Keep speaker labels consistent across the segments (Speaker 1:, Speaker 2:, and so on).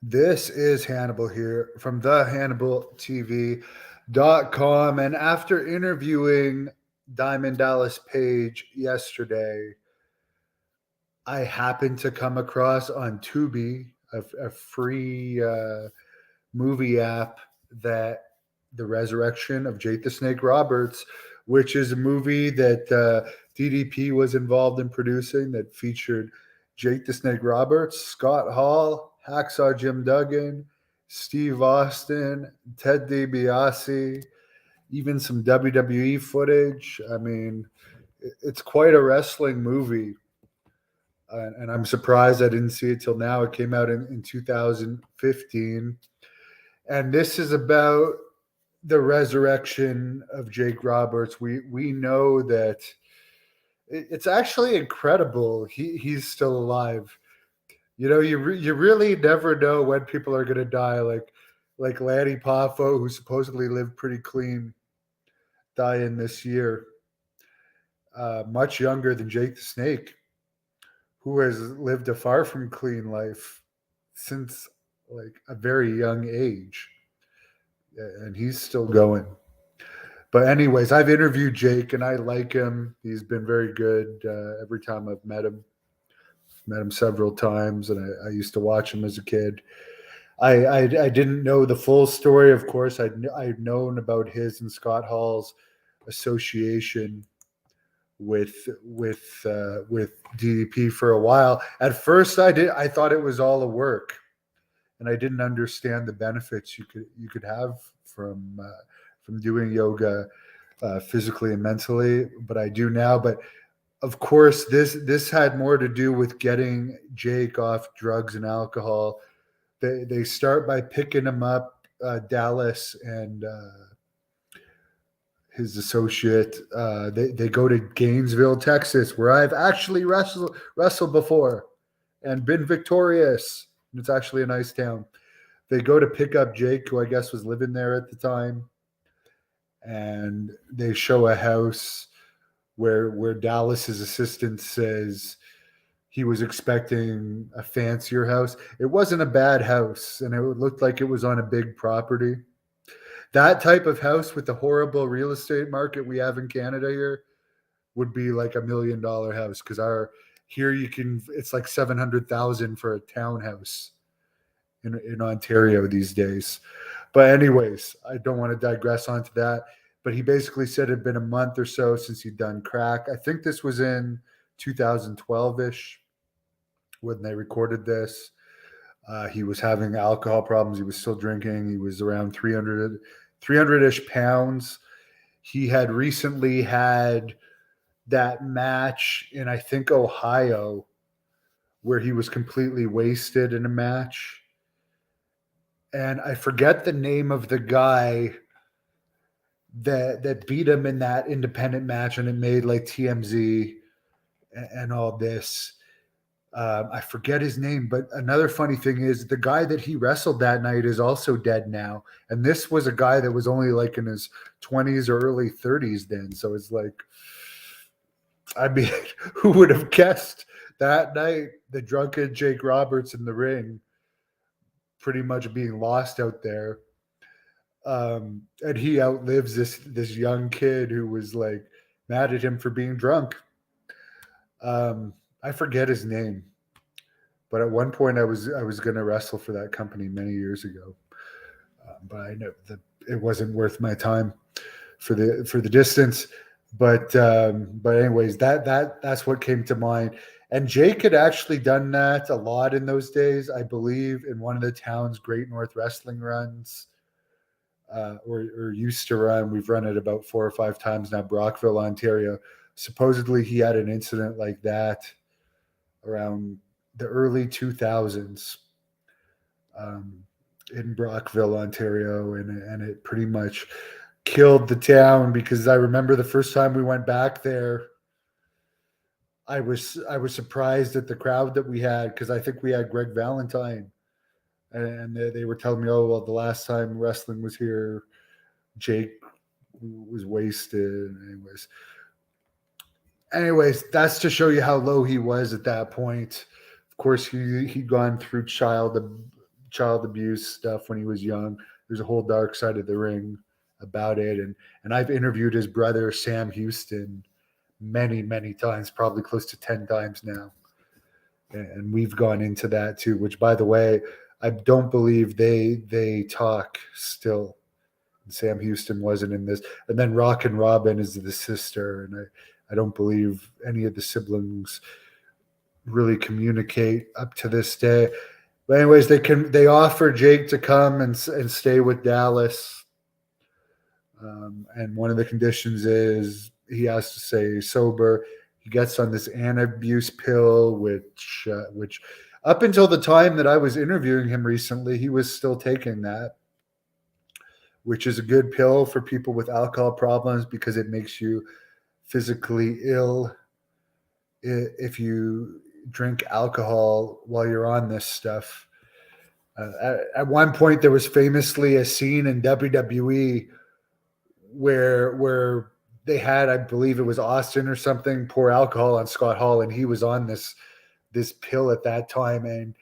Speaker 1: This is Hannibal here from the HannibalTV.com. And after interviewing Diamond Dallas Page yesterday, I happened to come across on Tubi, a free movie app, that The Resurrection of Jake the Snake Roberts, which is a movie that DDP was involved in producing that featured Jake the Snake Roberts, Scott Hall, Hacksaw Jim Duggan, Steve Austin, Ted DiBiase, even some WWE footage. I mean, it's quite a wrestling movie. And I'm surprised I didn't see it till now. It came out in 2015. And this is about the resurrection of Jake Roberts. We know that it's actually incredible he's still alive. You know, you really never know when people are going to die. Like Lanny Poffo, who supposedly lived pretty clean, dying this year, much younger than Jake the Snake, who has lived a far from clean life since like a very young age, and he's still going. But anyways, I've interviewed Jake, and I like him. He's been very good every time I've met him. Met him several times, and I used to watch him as a kid. I didn't know the full story, of course. I'd known about his and Scott Hall's association with DDP for a while. At first, I thought it was all a work, and I didn't understand the benefits you could have from doing yoga physically and mentally. But I do now. But of course, this had more to do with getting Jake off drugs and alcohol. They start by picking him up, Dallas and his associate. They go to Gainesville, Texas, where I've actually wrestled before and been victorious. It's actually a nice town. They go to pick up Jake, who I guess was living there at the time, and they show a house where Dallas's assistant says he was expecting a fancier house. It wasn't a bad house, and it looked like it was on a big property. That type of house with the horrible real estate market we have in Canada here would be like $1 million house, because our here you can it's like 700,000 for a townhouse in Ontario these days. But anyways, I don't want to digress onto that. But he basically said it had been a month or so since he'd done crack. I think this was in 2012-ish when they recorded this. He was having alcohol problems. He was still drinking. He was around 300-ish pounds. He had recently had that match in, I think, Ohio, where he was completely wasted in a match. And I forget the name of the guy that beat him in that independent match, and it made like TMZ and all this. I forget his name, but another funny thing is the guy that he wrestled that night is also dead now. And this was a guy that was only like in his 20s or early 30s then. So it's like, I mean, who would have guessed that night the drunken Jake Roberts in the ring pretty much being lost out there. And he outlives this young kid who was like mad at him for being drunk. I forget his name, but at one point I was going to wrestle for that company many years ago, but I know that it wasn't worth my time for the distance. But anyways, that's what came to mind. And Jake had actually done that a lot in those days, I believe, in one of the town's Great North Wrestling runs. Or used to run. We've run it about 4 or 5 times now, Brockville, Ontario. Supposedly he had an incident like that around the early 2000s in Brockville, Ontario, and it pretty much killed the town, because I remember the first time we went back there, I was surprised at the crowd that we had, because I think we had Greg Valentine. And they were telling me, oh, well, the last time wrestling was here, Jake was wasted. Anyways, that's to show you how low he was at that point. Of course, he'd gone through child child abuse stuff when he was young. There's a whole dark side of the ring about it, and I've interviewed his brother Sam Houston many times, probably close to 10 times now, and we've gone into that too. Which, by the way, I don't believe they talk still. Sam Houston wasn't in this, and then Rock and Robin is the sister, and I don't believe any of the siblings really communicate up to this day. But anyways, they offer Jake to come and stay with Dallas, and one of the conditions is he has to stay sober. He gets on this anti-abuse pill, which up until the time that I was interviewing him recently, he was still taking that, which is a good pill for people with alcohol problems because it makes you physically ill if you drink alcohol while you're on this stuff. At one point, there was famously a scene in WWE where they had, I believe it was Austin or something, pour alcohol on Scott Hall, and he was on this pill at that time, and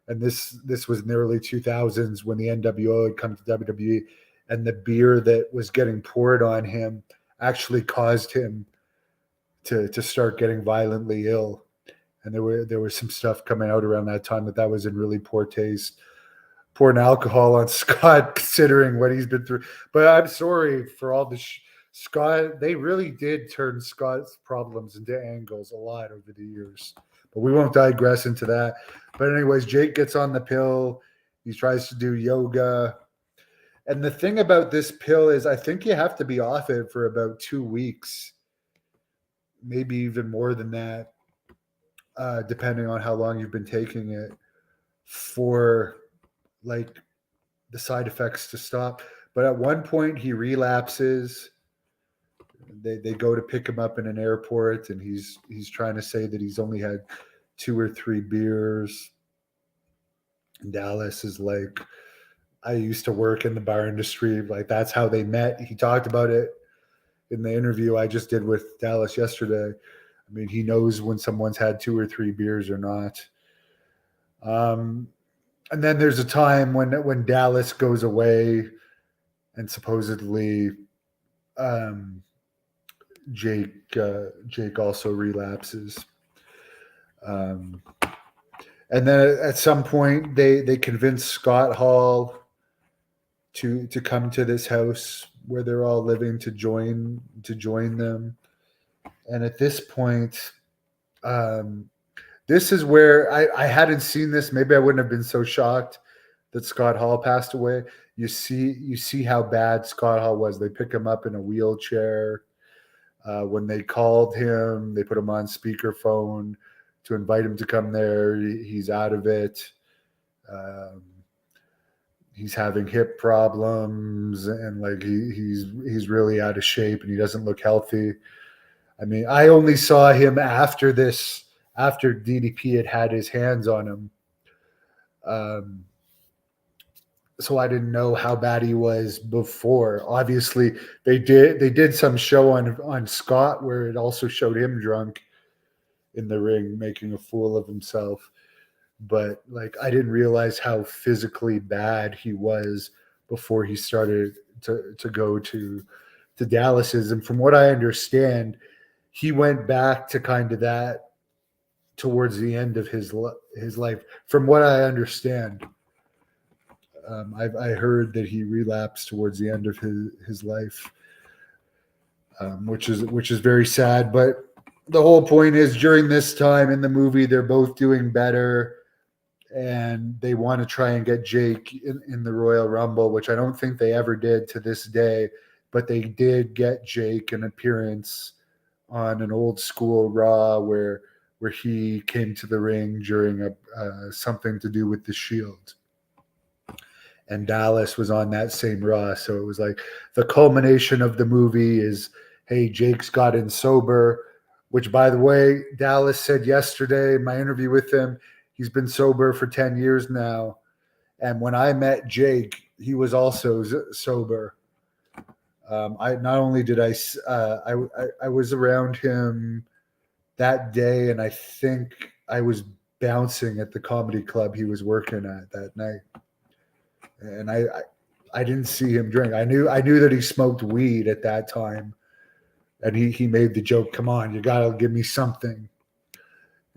Speaker 1: this was in the early 2000s when the NWO had come to WWE, and the beer that was getting poured on him actually caused him to start getting violently ill. And there was some stuff coming out around that time that was in really poor taste. Pouring alcohol on Scott, considering what he's been through. But I'm sorry for all the Scott. They really did turn Scott's problems into angles a lot over the years. But we won't digress into that. But anyways, Jake gets on the pill. He tries to do yoga. And the thing about this pill is I think you have to be off it for about 2 weeks, maybe even more than that, depending on how long you've been taking it, for like the side effects to stop. But at one point he relapses. They go to pick him up in an airport, and he's trying to say that he's only had 2 or 3 beers. And Dallas is like, I used to work in the bar industry. Like, that's how they met. He talked about it in the interview I just did with Dallas yesterday. I mean, he knows when someone's had 2 or 3 beers or not. And then there's a time when Dallas goes away, and supposedly Jake also relapses. And then at some point they convince Scott Hall to come to this house where they're all living to join them. And at this point, this is where I hadn't seen this. Maybe I wouldn't have been so shocked that Scott Hall passed away. You see how bad Scott Hall was. They pick him up in a wheelchair. When they called him, they put him on speakerphone to invite him to come there. He's out of it. He's having hip problems, and like he's really out of shape, and he doesn't look healthy. I mean, I only saw him after this, after DDP had his hands on him. So I didn't know how bad he was before. Obviously, they did some show on Scott where it also showed him drunk in the ring, making a fool of himself. But like, I didn't realize how physically bad he was before he started to go to Dallas's. And from what I understand, he went back to kind of that towards the end of his life. From what I understand, I heard that he relapsed towards the end of his life, which is very sad. But the whole point is, during this time in the movie, they're both doing better, and they want to try and get Jake in the Royal Rumble, which I don't think they ever did to this day. But they did get Jake an appearance on an old school Raw where he came to the ring during something to do with the Shield. And Dallas was on that same Raw. So it was like the culmination of the movie is, hey, Jake's gotten sober, which, by the way, Dallas said yesterday in my interview with him, he's been sober for 10 years now. And when I met Jake, he was also sober. I not only did I was around him that day, and I think I was bouncing at the comedy club he was working at that night. and I didn't see him drink. I knew that he smoked weed at that time, and he made the joke, "Come on, you gotta give me something."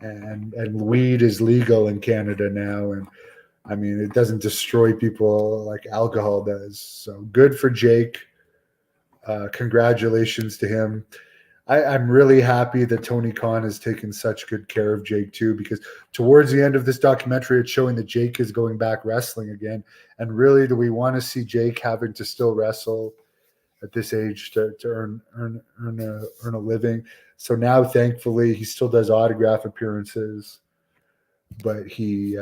Speaker 1: And weed is legal in Canada now, and I mean it doesn't destroy people like alcohol does. So good for Jake. Congratulations to him. I'm really happy that Tony Khan has taken such good care of Jake too, because towards the end of this documentary, it's showing that Jake is going back wrestling again. And really, do we want to see Jake having to still wrestle at this age to earn a living? So now, thankfully, he still does autograph appearances, but he's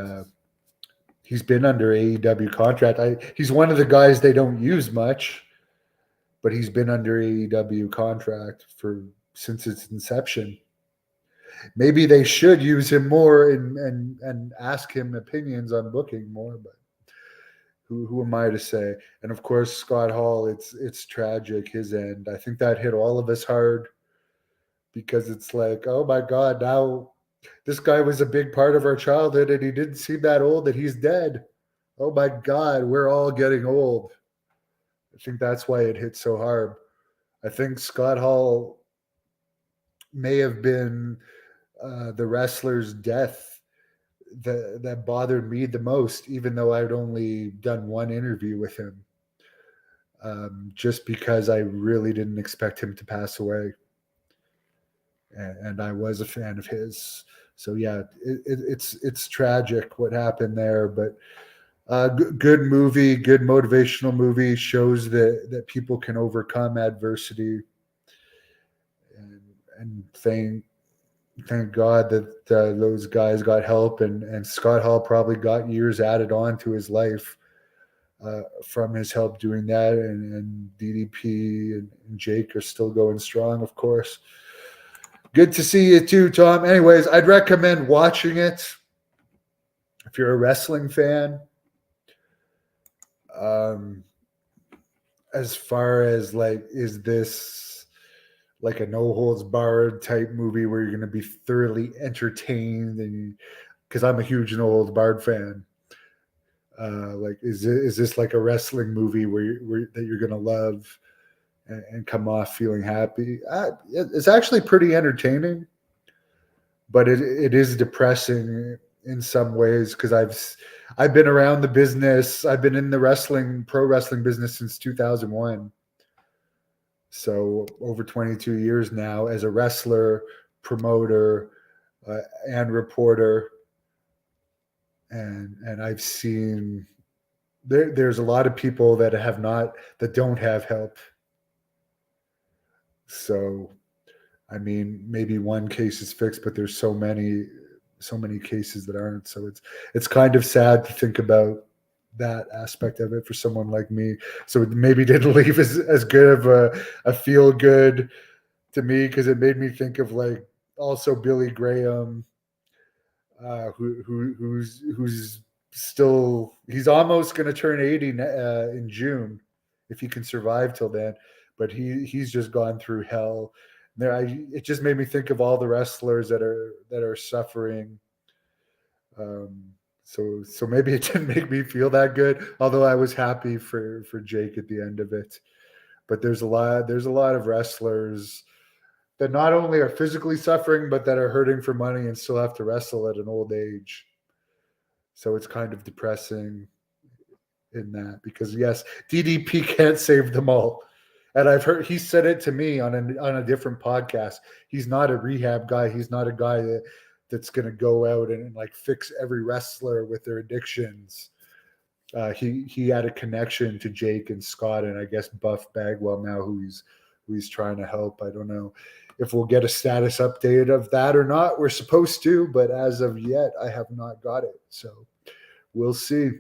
Speaker 1: been under AEW contract. He's one of the guys they don't use much, but he's been under AEW contract since its inception. Maybe they should use him more and ask him opinions on booking more, but who am I to say? And of course, Scott Hall, it's tragic, his end. I think that hit all of us hard because it's like, oh my God, now this guy was a big part of our childhood and he didn't seem that old and he's dead. Oh my God, we're all getting old. I think that's why it hit so hard. I think Scott Hall may have been the wrestler's death that bothered me the most, even though I'd only done one interview with him, just because I really didn't expect him to pass away. And I was a fan of his. So yeah, it's tragic what happened there, but good movie, good motivational movie, shows that people can overcome adversity, and thank God that those guys got help, and Scott Hall probably got years added on to his life from his help doing that, and DDP and Jake are still going strong, of course. Good to see you too, Tom. Anyways, I'd recommend watching it if you're a wrestling fan. As far as like, is this like a no holds barred type movie where you're going to be thoroughly entertained? And because I'm a huge no holds barred fan, like is this like a wrestling movie that you're going to love and come off feeling happy? It's actually pretty entertaining, but it is depressing in some ways because I've been around the business. I've been in the pro wrestling business since 2001. So over 22 years now as a wrestler, promoter, and reporter. And I've seen there's a lot of people that don't have help. So, I mean, maybe one case is fixed, but there's so many cases that aren't. So it's kind of sad to think about that aspect of it for someone like me. So it maybe didn't leave as good of a feel good to me, because it made me think of like also Billy Graham, who's still, he's almost going to turn 80 in June if he can survive till then, but he's just gone through hell. It just made me think of all the wrestlers that are suffering. So maybe it didn't make me feel that good, although I was happy for Jake at the end of it. But there's a lot of wrestlers that not only are physically suffering, but that are hurting for money and still have to wrestle at an old age. So it's kind of depressing in that, because yes, DDP can't save them all. And I've heard he said it to me on a different podcast. He's not a rehab guy. He's not a guy that's going to go out and like fix every wrestler with their addictions. He had a connection to Jake and Scott, and I guess Buff Bagwell now, who he's trying to help. I don't know if we'll get a status update of that or not. We're supposed to, but as of yet, I have not got it. So we'll see.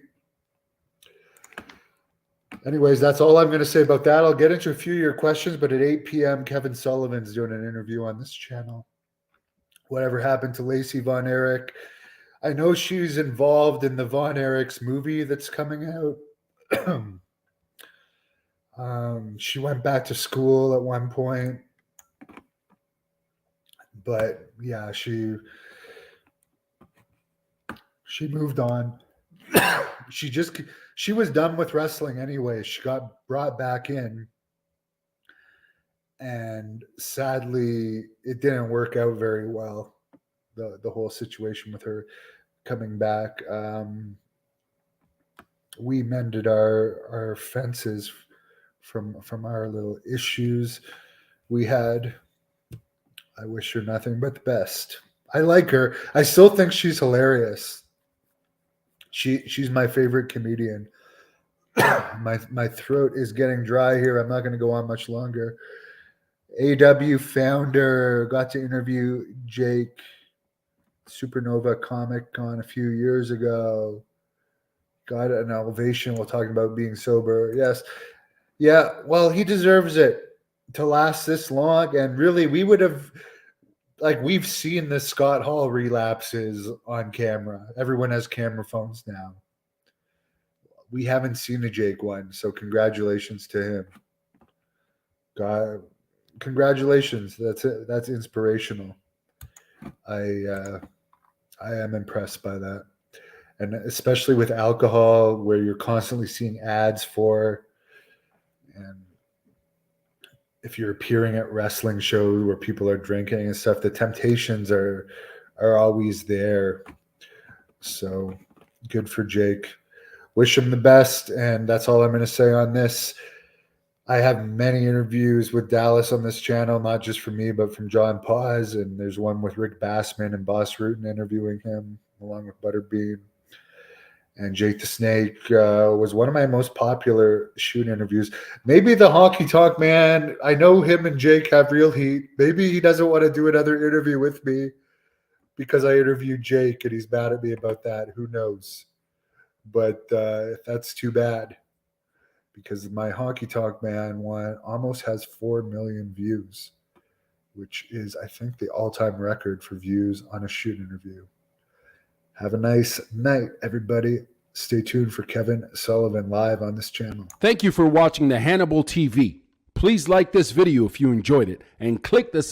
Speaker 1: Anyways, that's all I'm going to say about that. I'll get into a few of your questions, but at 8 p.m., Kevin Sullivan's doing an interview on this channel. Whatever happened to Lacey Von Erich? I know she's involved in the Von Erichs movie that's coming out. She went back to school at one point, but yeah, she moved on. she was done with wrestling anyway. She got brought back in, and sadly, it didn't work out very well. The whole situation with her coming back. We mended our fences from our little issues we had. I wish her nothing but the best. I like her. I still think she's hilarious. She's my favorite comedian. My throat is getting dry here. I'm not going to go on much longer. AW founder got to interview Jake, Supernova Comic Con a few years ago. Got an elevation while talking about being sober. Yes. Yeah, well, he deserves it to last this long. And really, we would have, like, we've seen the Scott Hall relapses on camera. Everyone has camera phones now. We haven't seen the Jake one, so congratulations to him. God, congratulations. That's it. That's inspirational. I am impressed by that. And especially with alcohol, where you're constantly seeing ads for, and if you're appearing at wrestling shows where people are drinking and stuff, the temptations are always there. So good for Jake. Wish him the best, and that's all I'm going to say on this. I have many interviews with Dallas on this channel, not just from me, but from John Paz, and there's one with Rick Bassman and Boss Rutan interviewing him, along with Butterbean. And Jake the Snake was one of my most popular shoot interviews. Maybe the Honky Tonk Man, I know him and Jake have real heat. Maybe he doesn't want to do another interview with me because I interviewed Jake and he's mad at me about that. Who knows? But that's too bad, because my Honky Tonk Man one almost has 4 million views, which is, I think, the all-time record for views on a shoot interview. Have a nice night, everybody. Stay tuned for Kevin Sullivan live on this channel.
Speaker 2: Thank you for watching the Hannibal TV. Please like this video if you enjoyed it and click the